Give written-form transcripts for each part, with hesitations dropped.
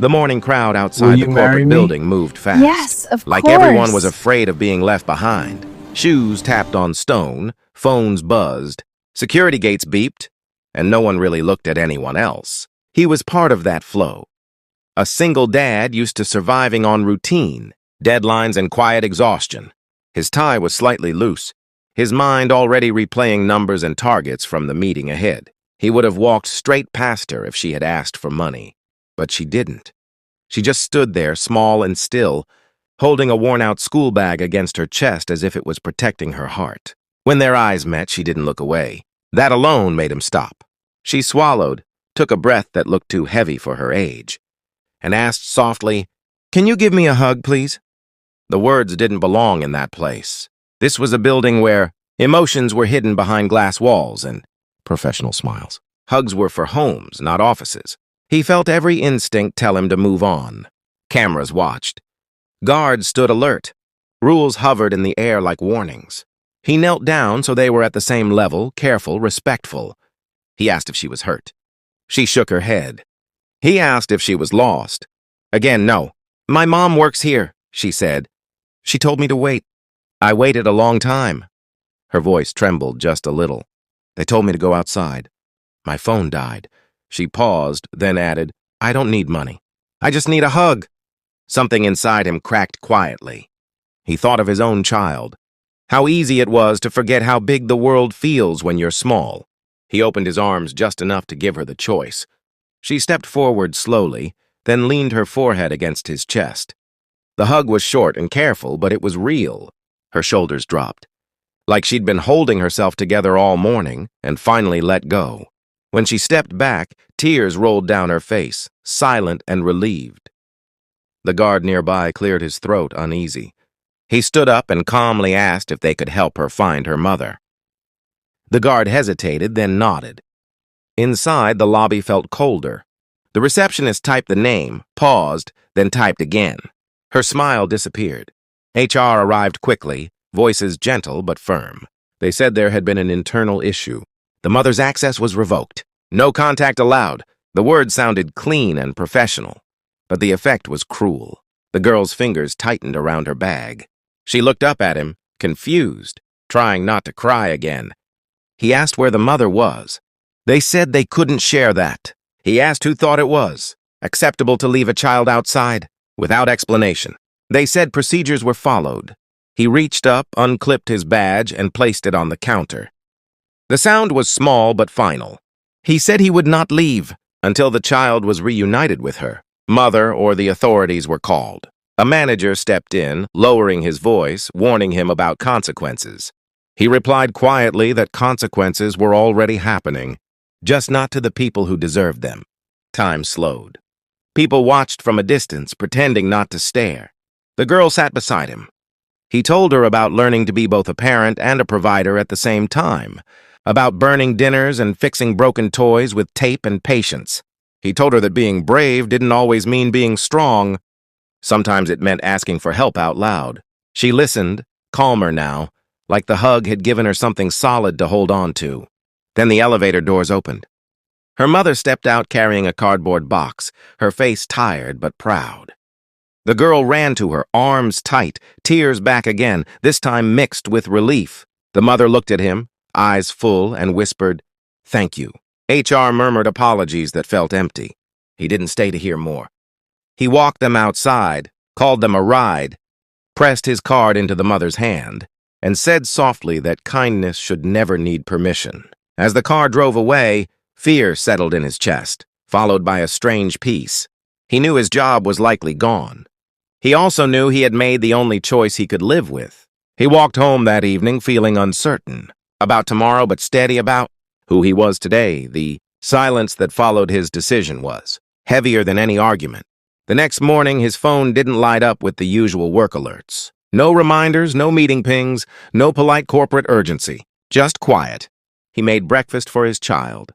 The morning crowd Will outside the you marry corporate me? building moved fast. Yes, of Like course. everyone was afraid of being left behind. Shoes tapped on stone, phones buzzed, security gates beeped, and no one really looked at anyone else. He was part of that flow. A single dad used to surviving on routine, deadlines, and quiet exhaustion. His tie was slightly loose, his mind already replaying numbers and targets from the meeting ahead. He would have walked straight past her if she had asked for money. But she didn't. She just stood there, small and still, holding a worn-out school bag against her chest as if it was protecting her heart. When their eyes met, she didn't look away. That alone made him stop. She swallowed, took a breath that looked too heavy for her age, and asked softly, "Can you give me a hug, please?" The words didn't belong in that place. This was a building where emotions were hidden behind glass walls and professional smiles. Hugs were for homes, not offices. He felt every instinct tell him to move on. Cameras watched. Guards stood alert. Rules hovered in the air like warnings. He knelt down so they were at the same level, careful, respectful. He asked if she was hurt. She shook her head. He asked if she was lost. Again, no. "My mom works here," she said. "She told me to wait. I waited a long time." Her voice trembled just a little. "They told me to go outside. My phone died." She paused, then added, "I don't need money. I just need a hug." Something inside him cracked quietly. He thought of his own child. How easy it was to forget how big the world feels when you're small. He opened his arms just enough to give her the choice. She stepped forward slowly, then leaned her forehead against his chest. The hug was short and careful, but it was real. Her shoulders dropped, like she'd been holding herself together all morning and finally let go. When she stepped back, tears rolled down her face, silent and relieved. The guard nearby cleared his throat uneasy. He stood up and calmly asked if they could help her find her mother. The guard hesitated, then nodded. Inside, the lobby felt colder. The receptionist typed the name, paused, then typed again. Her smile disappeared. HR arrived quickly, voices gentle but firm. They said there had been an internal issue. The mother's access was revoked. No contact allowed. The words sounded clean and professional, but the effect was cruel. The girl's fingers tightened around her bag. She looked up at him, confused, trying not to cry again. He asked where the mother was. They said they couldn't share that. He asked who thought it was acceptable to leave a child outside, without explanation. They said procedures were followed. He reached up, unclipped his badge, and placed it on the counter. The sound was small but final. He said he would not leave until the child was reunited with her. Mother or the authorities were called. A manager stepped in, lowering his voice, warning him about consequences. He replied quietly that consequences were already happening, just not to the people who deserved them. Time slowed. People watched from a distance, pretending not to stare. The girl sat beside him. He told her about learning to be both a parent and a provider at the same time, about burning dinners and fixing broken toys with tape and patience. He told her that being brave didn't always mean being strong. Sometimes it meant asking for help out loud. She listened, calmer now, like the hug had given her something solid to hold on to. Then the elevator doors opened. Her mother stepped out carrying a cardboard box, her face tired but proud. The girl ran to her, arms tight, tears back again, this time mixed with relief. The mother looked at him, eyes full, and whispered, "Thank you." HR murmured apologies that felt empty. He didn't stay to hear more. He walked them outside, called them a ride, pressed his card into the mother's hand, and said softly that kindness should never need permission. As the car drove away, fear settled in his chest, followed by a strange peace. He knew his job was likely gone. He also knew he had made the only choice he could live with. He walked home that evening feeling uncertain about tomorrow, but steady about who he was today. The silence that followed his decision was heavier than any argument. The next morning, his phone didn't light up with the usual work alerts. No reminders, no meeting pings, no polite corporate urgency. Just quiet. He made breakfast for his child,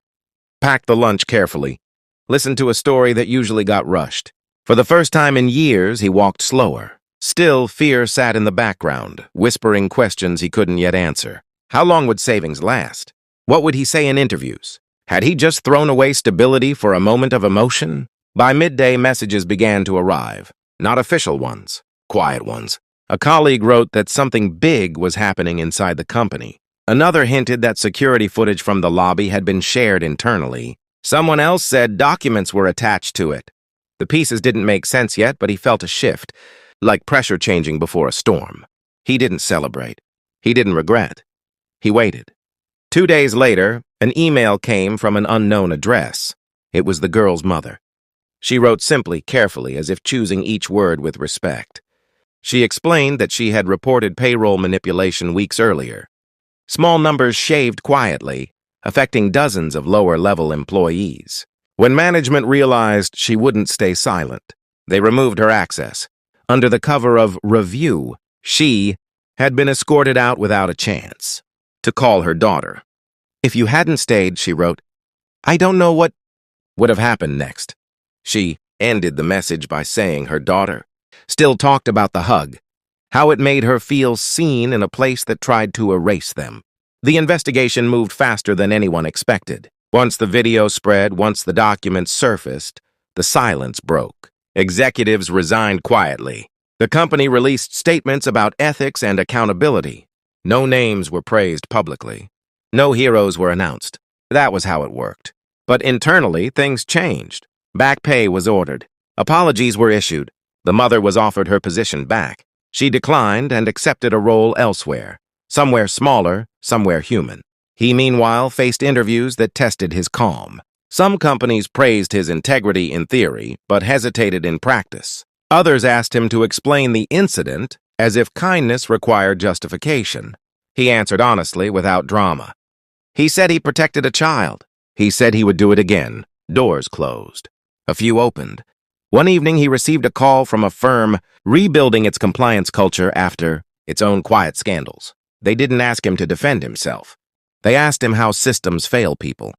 packed the lunch carefully, listened to a story that usually got rushed. For the first time in years, he walked slower. Still, fear sat in the background, whispering questions he couldn't yet answer. How long would savings last? What would he say in interviews? Had he just thrown away stability for a moment of emotion? By midday, messages began to arrive. Not official ones, quiet ones. A colleague wrote that something big was happening inside the company. Another hinted that security footage from the lobby had been shared internally. Someone else said documents were attached to it. The pieces didn't make sense yet, but he felt a shift, like pressure changing before a storm. He didn't celebrate. He didn't regret. He waited. 2 days later, an email came from an unknown address. It was the girl's mother. She wrote simply, carefully, as if choosing each word with respect. She explained that she had reported payroll manipulation weeks earlier. Small numbers shaved quietly, affecting dozens of lower-level employees. When management realized she wouldn't stay silent, they removed her access. Under the cover of review, she had been escorted out without a chance to call her daughter. If you hadn't stayed, she wrote, I don't know what would have happened next. She ended the message by saying her daughter still talked about the hug, how it made her feel seen in a place that tried to erase them. The investigation moved faster than anyone expected. Once the video spread, once the documents surfaced, the silence broke. Executives resigned quietly. The company released statements about ethics and accountability. No names were praised publicly. No heroes were announced. That was how it worked. But internally, things changed. Back pay was ordered. Apologies were issued. The mother was offered her position back. She declined and accepted a role elsewhere, somewhere smaller, somewhere human. He, meanwhile, faced interviews that tested his calm. Some companies praised his integrity in theory, but hesitated in practice. Others asked him to explain the incident as if kindness required justification. He answered honestly, without drama. He said he protected a child. He said he would do it again. Doors closed. A few opened. One evening, he received a call from a firm rebuilding its compliance culture after its own quiet scandals. They didn't ask him to defend himself. They asked him how systems fail people,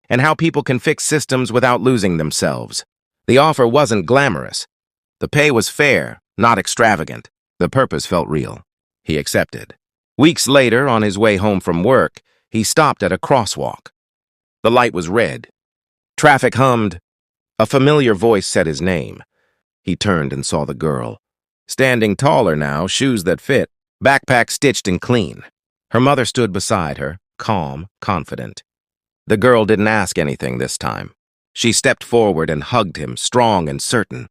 and how people can fix systems without losing themselves. The offer wasn't glamorous. The pay was fair, not extravagant. The purpose felt real. He accepted. Weeks later, on his way home from work, he stopped at a crosswalk. The light was red. Traffic hummed. A familiar voice said his name. He turned and saw the girl. Standing taller now, shoes that fit, backpack stitched and clean. Her mother stood beside her, calm, confident. The girl didn't ask anything this time. She stepped forward and hugged him, strong and certain.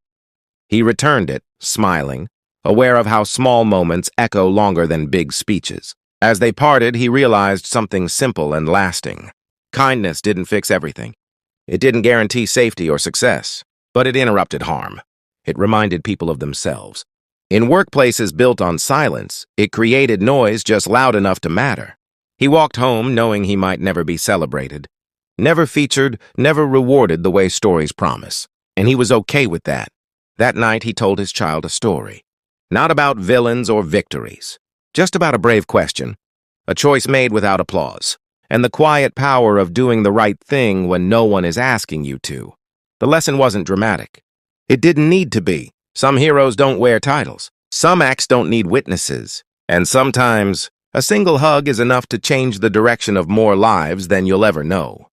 He returned it, smiling, aware of how small moments echo longer than big speeches. As they parted, he realized something simple and lasting. Kindness didn't fix everything. It didn't guarantee safety or success, but it interrupted harm. It reminded people of themselves. In workplaces built on silence, it created noise just loud enough to matter. He walked home knowing he might never be celebrated, never featured, never rewarded the way stories promise, and he was okay with that. That night, he told his child a story. Not about villains or victories, just about a brave question, a choice made without applause, and the quiet power of doing the right thing when no one is asking you to. The lesson wasn't dramatic. It didn't need to be. Some heroes don't wear titles. Some acts don't need witnesses. And sometimes, a single hug is enough to change the direction of more lives than you'll ever know.